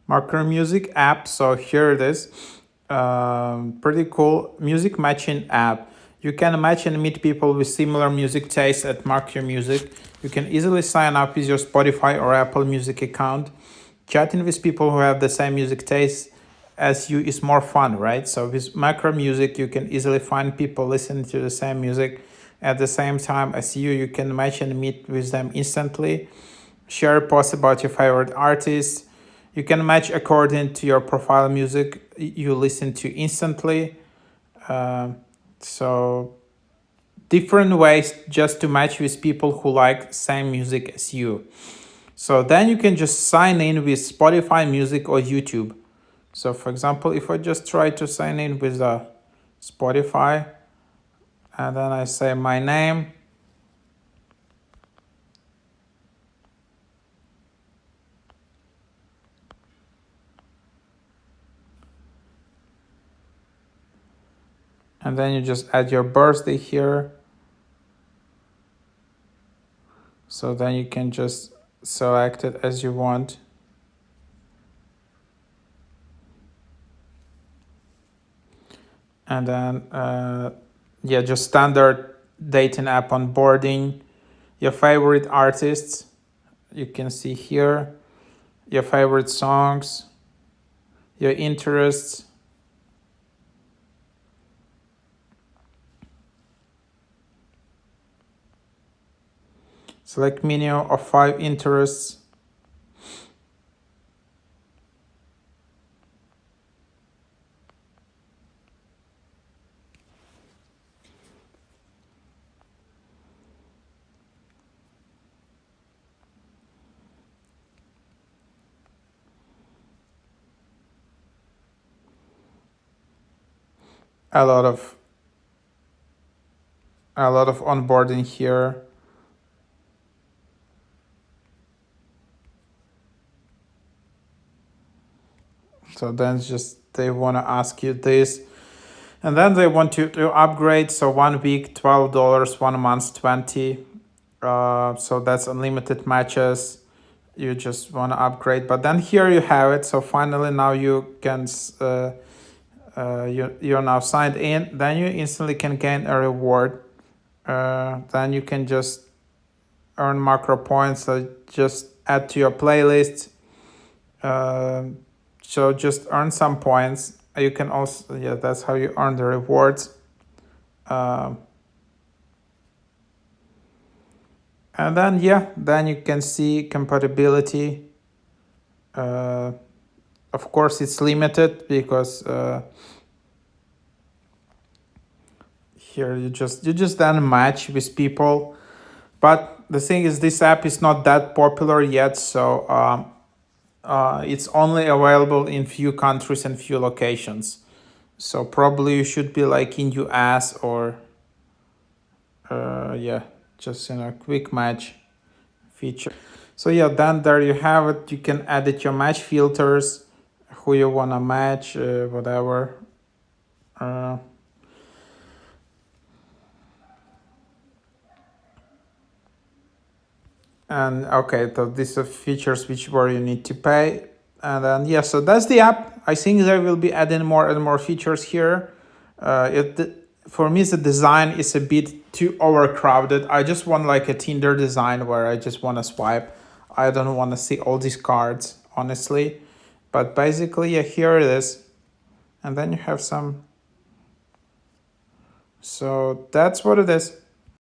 Makromusic app. So here it is. Pretty cool music matching app. You can match and meet people with similar music tastes at Makromusic. You can easily sign up with your Spotify or Apple Music account. Chatting with people who have the same music taste as you is more fun, right? So with Makromusic, you can easily find people listening to the same music at the same time as you. You can match and meet with them instantly. Share posts about your favorite artists. You can match according to your profile music you listen to instantly. So different ways just to match with people who like same music as you. So then you can just sign in with Spotify Music or YouTube. So for example, if I just try to sign in with Spotify and then I say my name, and then you just add your birthday here. So then you can just select it as you want. And then, yeah, just standard dating app onboarding. Your favorite artists, you can see here. Your favorite songs, your interests. Select minimum of 5 interests. A lot of onboarding here. So then just they want to ask you this. And then they want you to upgrade. So 1 week, $12, 1 month, 20. So that's unlimited matches. You just want to upgrade. But then here you have it. So finally now you can, you're now signed in. Then you instantly can gain a reward. Then you can just earn macro points. So just add to your playlist. So just earn some points. You can also, yeah, that's how you earn the rewards. And then, yeah, then you can see compatibility. Of course, it's limited because here you just then match with people. But the thing is, this app is not that popular yet, so it's only available in few countries and few locations. So probably you should be like in US or yeah, just in a quick match feature. So yeah, then there you have it. You can edit your match filters, who you wanna match, whatever. And okay, so these are features which where you need to pay. And then yeah, so that's the app. I think they will be adding more and more features here. For me, the design is a bit too overcrowded. I just want like a Tinder design where I just want to swipe. I don't want to see all these cards, honestly. But basically, yeah, here it is. And then you have some. So that's what it is.